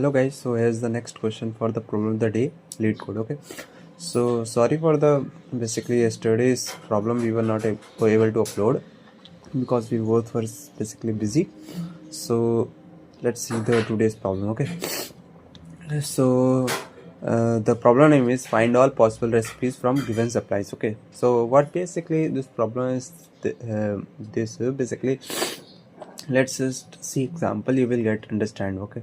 Hello guys, so here's the next question for the problem of the day, Leetcode. Okay, so sorry for the basically yesterday's problem we were not able to upload because we both were basically busy. So let's see the today's problem. Okay, so the problem name is find all possible recipes from given supplies. Okay, so what basically this problem is basically, let's just see example, you will get understand. Okay,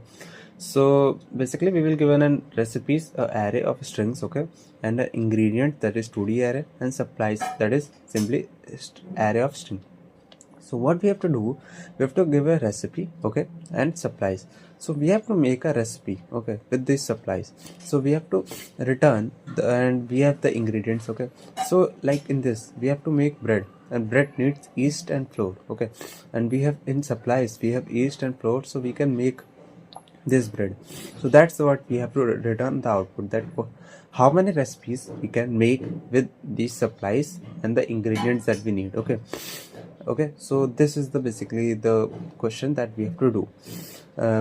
so basically we will given an recipes array of strings, okay, and an ingredient that is 2D array, and supplies that is simply array of string. So what we have to do, we have to give a recipe, okay, and supplies. So we have to make a recipe, okay, with these supplies. So we have to return and we have the ingredients, okay. So like in this we have to make bread, and bread needs yeast and flour, okay, and we have in supplies we have yeast and flour, so we can make this bread. So that's what we have to return the output, that how many recipes we can make with these supplies and the ingredients that we need. Okay, so this is the basically the question that we have to do.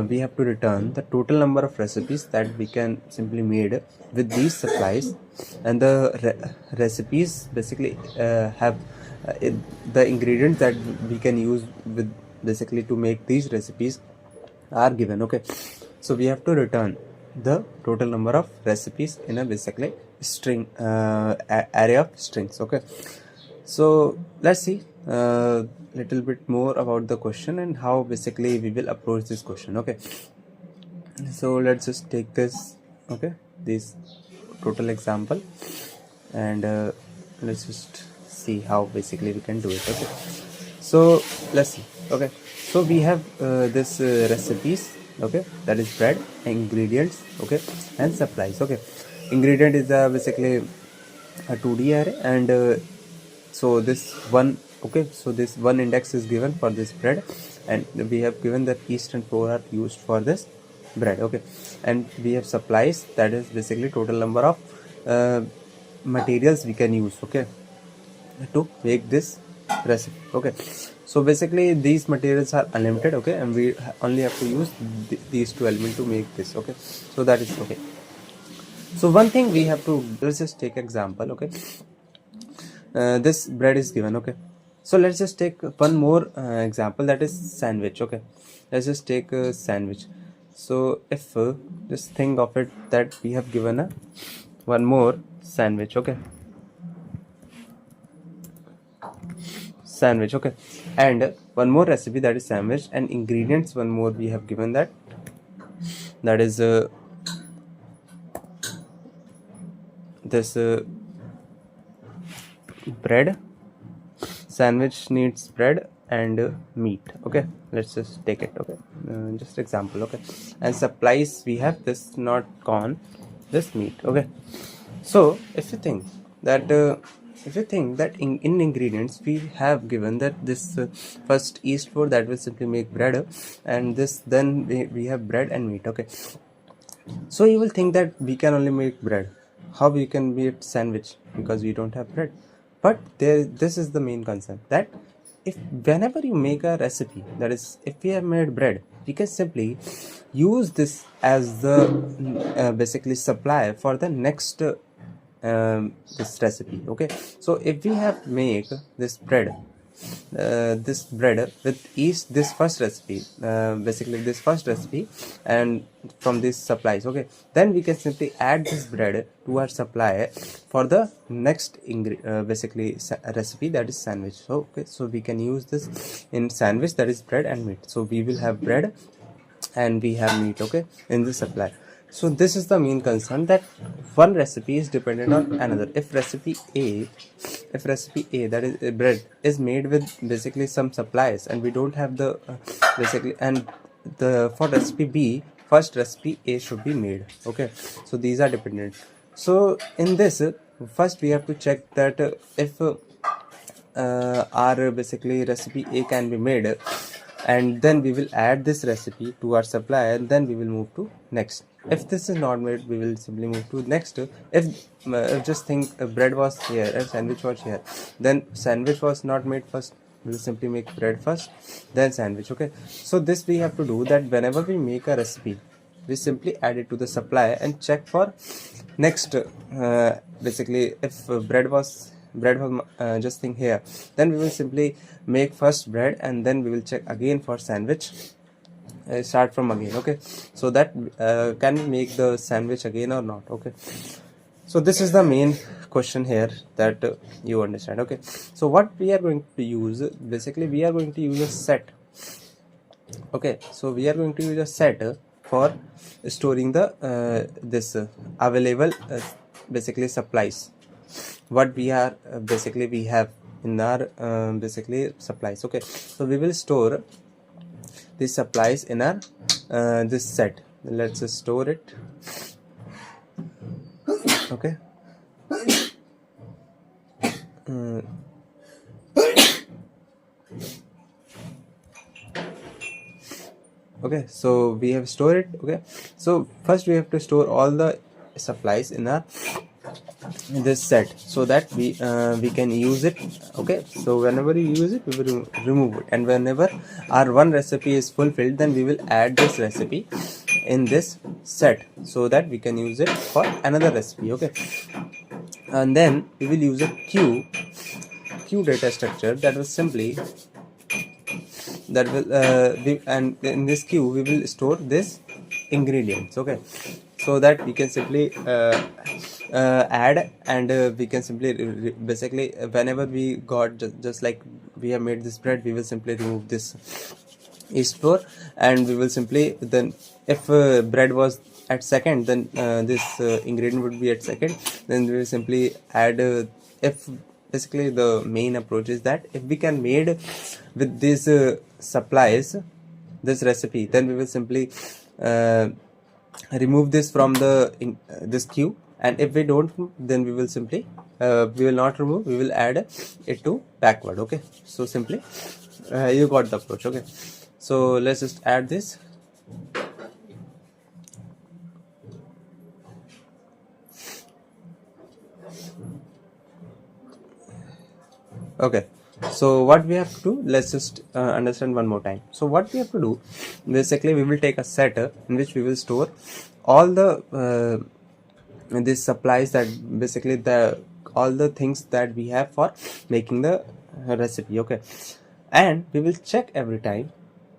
We have to return the total number of recipes that we can simply made with these supplies, and the recipes basically have the ingredients that we can use with basically to make these recipes are given. Okay, so we have to return the total number of recipes in a basically string array of strings. Okay, so let's see little bit more about the question and how basically we will approach this question. Okay, so let's just take this, okay, this total example, and let's just see how basically we can do it. Okay, so let's see. Okay, so we have this recipes, okay, that is bread, ingredients, okay, and supplies. Okay, ingredient is basically a 2D array, and so this one, okay, so this one index is given for this bread, and we have given that yeast and flour are used for this bread. Okay, and we have supplies, that is basically total number of materials we can use, okay, to make this recipe. Okay, so basically these materials are unlimited, okay, and we only have to use these two elements to make this. Okay, so that is okay. So one thing we have to, let's just take example. Okay, this bread is given. Okay, so let's just take one more example, that is sandwich. Okay, let's just take a sandwich. So if just think of it that we have given a one more sandwich. Okay, sandwich, okay, and one more recipe, that is sandwich, and ingredients one more we have given, that is this bread. Sandwich needs bread and meat. Okay, let's just take it. Okay, just example. Okay, and supplies we have this, not corn, this meat. Okay, so if you think that in ingredients we have given that this first yeast flour that will simply make bread, and this then we have bread and meat. Okay, so you will think that we can only make bread, how we can make sandwich, because we don't have bread. But this is the main concept, that if whenever you make a recipe, that is if we have made bread, we can simply use this as the basically supply for the next this recipe. Okay, so if we have make this bread with yeast, this first recipe, basically this first recipe, and from these supplies, okay, then we can simply add this bread to our supply for the next basically recipe, that is sandwich. So okay, so we can use this in sandwich, that is bread and meat. So we will have bread and we have meat, okay, in the supply. So this is the main concern, that one recipe is dependent on another. If recipe A, that is bread, is made with basically some supplies, and we don't have the basically, and the for recipe B, first recipe A should be made. Okay, so these are dependent. So in this, first we have to check that if our basically recipe A can be made, and then we will add this recipe to our supply, and then we will move to next. If this is not made, we will simply move to next. If just think bread was here and sandwich was here, then sandwich was not made first, we will simply make bread first, then sandwich. Okay, so this we have to do, that whenever we make a recipe, we simply add it to the supply and check for next. Basically, if bread was just thing here, then we will simply make first bread and then we will check again for sandwich. Start from again, okay, so that can we make the sandwich again or not, okay. So this is the main question here that you understand, okay. So what we are going to use, basically we are going to use a set, okay. So we are going to use a set for storing the this available basically supplies what we are basically we have in our basically supplies, okay. So we will store these supplies in our this set. Let's just store it, okay. Okay, so we have stored it, okay. So first we have to store all the supplies in our this set so that we can use it, okay. So whenever you use it, we will remove it, and whenever our one recipe is fulfilled, then we will add this recipe in this set so that we can use it for another recipe, okay. And then we will use a queue data structure that will simply that will and in this queue we will store this ingredients, okay, so that we can simply add, and we can simply basically whenever we got just like we have made this bread, we will simply remove this yeast flour, and we will simply then if bread was at second, then this ingredient would be at second, then we will simply add if basically the main approach is that if we can made with these supplies this recipe, then we will simply remove this from the this queue, and if we don't, then we will simply we will not remove, we will add it to backward, okay. So simply you got the approach, okay. So let's just add this. Okay, so what we have to do, let's just understand one more time. So what we have to do, basically we will take a set in which we will store all the these supplies, that basically the all the things that we have for making the recipe, okay. And we will check every time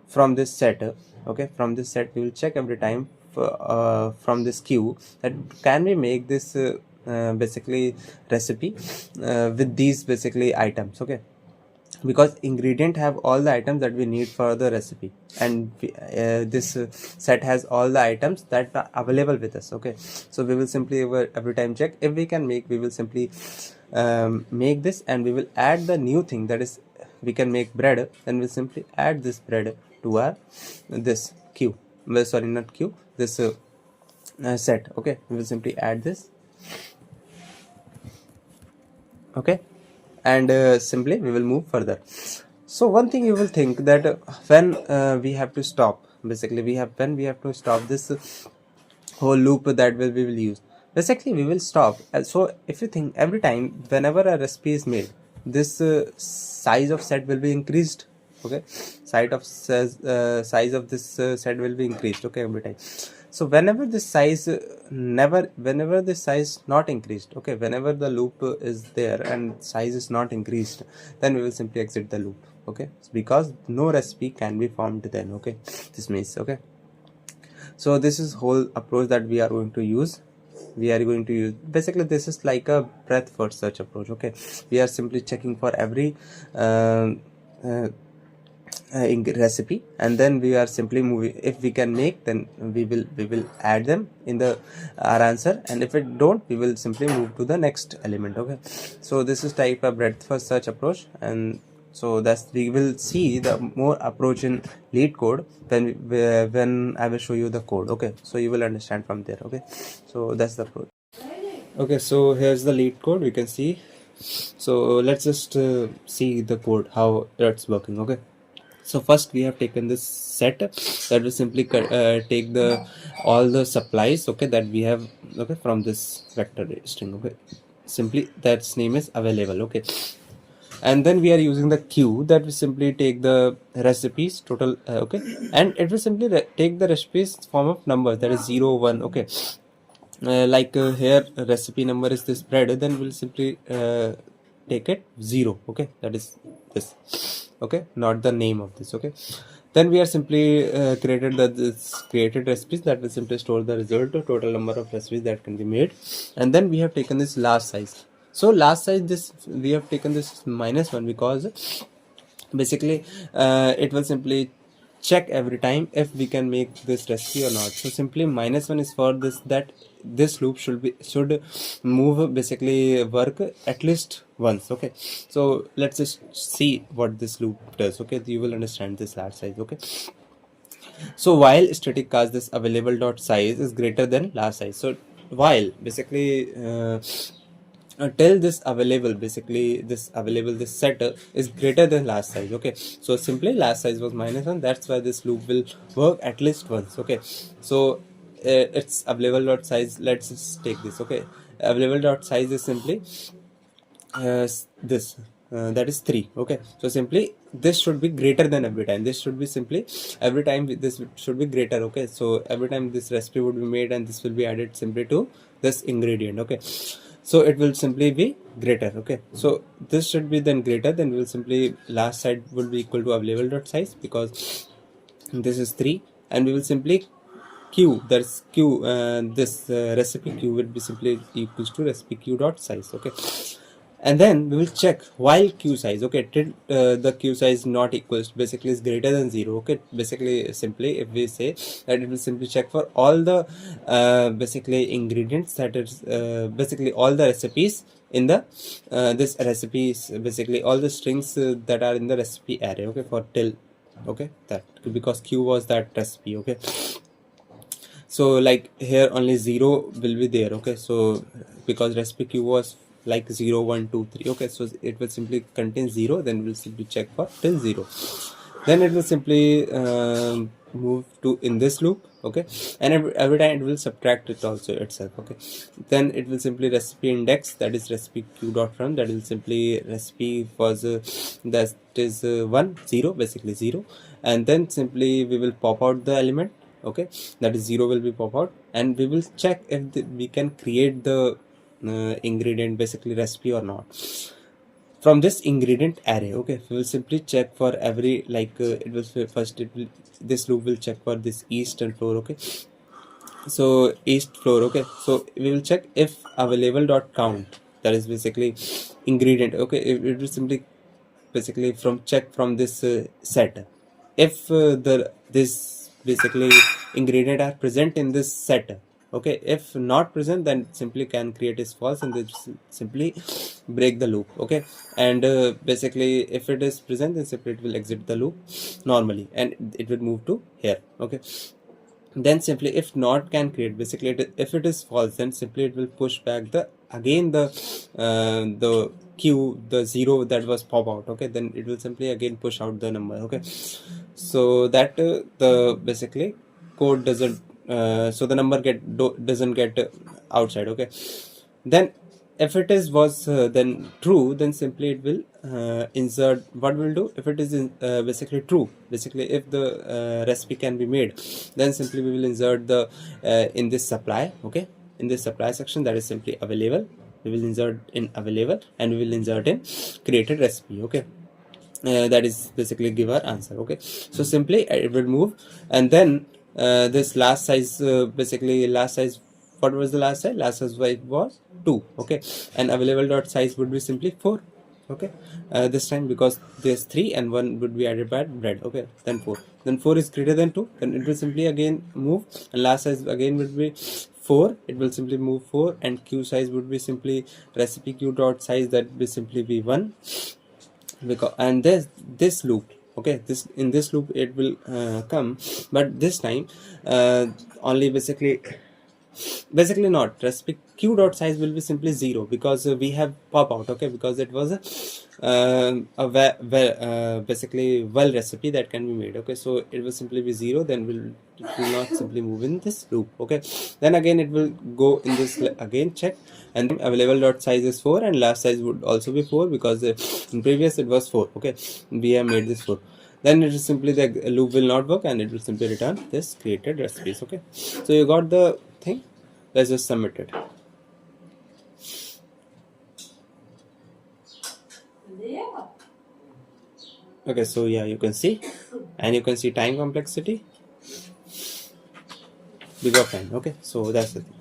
from this set, okay, from this set we will check every time from this queue that can we make this basically recipe with these basically items, okay, because ingredient have all the items that we need for the recipe, and this set has all the items that are available with us, okay. So we will simply every time check if we can make, we will simply make this, and we will add the new thing, that is we can make bread, then we'll simply add this bread to our this queue, well, sorry, not queue, this set, okay. We will simply add this, okay, and simply we will move further. So one thing you will think that when we have to stop, basically when we have to stop this whole loop that we will use, basically we will stop. So if you think every time whenever a recipe is made, this size of set will be increased, okay. Size of this set will be increased, okay, every time. So whenever this size whenever this size not increased, okay, whenever the loop is there and size is not increased, then we will simply exit the loop, okay, because no recipe can be formed then, okay. This means, okay, so this is whole approach that we are going to use. Basically this is like a breadth first search approach, okay. We are simply checking for every recipe, and then we are simply moving. If we can make, then we will add them in the our answer, and if it don't, we will simply move to the next element, okay. So this is type of breadth first search approach, and so that's we will see the more approach in Leetcode when I will show you the code, okay. So you will understand from there, okay. So that's the approach. Okay, so here's the Leetcode, we can see. So let's just see the code how it's working, okay. So first we have taken this set that will simply take the all the supplies, okay, that we have, okay, from this vector string, okay. Simply that's name is available, okay. and then we are using the q, that we simply take the recipes total, okay, and it will simply take the recipes form of numbers, that is 0 1, okay. Like here recipe number is this bread, then we'll simply take it 0, okay, that is this, okay, not the name of this, okay. Then we are simply created recipes, that will simply store the result of total number of recipes that can be made. And then we have taken this last size. So last size, this we have taken this -1 because basically it will simply check every time if we can make this recipe or not. So simply -1 is for this, that this loop should move, basically work at least once, okay. So let's just see what this loop does, okay. You will understand this large size, okay. So while static cast, this available dot size is greater than last size. So while basically till this available, basically this available, this set is greater than last size, okay. So simply last size was -1, that's why this loop will work at least once, okay. So it's available dot size, let's just take this, okay. Available dot size is simply this that is 3, okay. So simply this should be greater than every time, this should be simply every time this should be greater, okay. So every time this recipe would be made and this will be added simply to this ingredient, okay. So it will simply be greater, okay. So this should be then greater, then we will simply last side will be equal to available dot size, because this is 3, and we will simply q, that's q, this recipe q will be simply equals to recipe q dot size, okay. And then we will check while q size, okay, till the q size not equals, basically is greater than 0, okay. Basically simply if we say that, it will simply check for all the basically ingredients, that is basically all the recipes in the this recipes, basically all the strings that are in the recipe array, okay, for till, okay, that because q was that recipe, okay. So like here only 0 will be there, okay. So because recipe q was like 0 1 2 3, okay, so it will simply contain 0, then we'll simply check for till 0, then it will simply move to in this loop, okay. And every time it will subtract it also itself, okay. Then it will simply recipe index, that is recipe q dot from, that will simply recipe was that is 1 0, basically 0, and then simply we will pop out the element, okay, that is 0 will be pop out, and we will check if we can create the ingredient, basically recipe or not, from this ingredient array, okay. We will simply check for every, like it will first, it will, this loop will check for this eastern floor, okay. So east floor, okay. So we will check if available dot count, that is basically ingredient, okay. It will simply basically from check from this set, if this basically ingredient are present in this set, okay. If not present, then simply can create is false, and this simply break the loop, okay. And basically if it is present, then simply it will exit the loop normally, and it will move to here, okay. Then simply if not can create, basically if it is false, then simply it will push back the again the q, the 0 that was pop out, okay. Then it will simply again push out the number, okay. So that the basically code doesn't so the number doesn't get outside, okay. Then if it is was then true, then simply it will insert, what we'll do if it is basically true, basically if the recipe can be made, then simply we will insert the in this supply, okay, in this supply section, that is simply available, we will insert in available, and we will insert in created recipe, okay. That is basically give our answer, okay. So simply it will move, and then this last size, basically last size, what was the last size? Last size was 2, okay, and available dot size would be simply 4, okay. This time because there's 3 and 1 would be added by bread, okay. Then 4, then 4 is greater than 2, then it will simply again move, and last size again would be 4, it will simply move 4, and q size would be simply recipe q dot size, that will simply be 1, because and this loop, okay, this in this loop it will come, but this time only basically basically not recipe q dot size will be simply 0 because we have pop out, okay, because it was basically well recipe that can be made, okay. So it will simply be 0, then it will not simply move in this loop, okay. Then again it will go in this again check, and available dot size is 4 and last size would also be 4 because in previous it was 4, okay. We have made this 4. Then it is simply the loop will not work and it will simply return this created recipes, okay. So you got the thing. Let's just submit it. Okay, so yeah, you can see, and you can see time complexity big of n, okay. So that's the thing.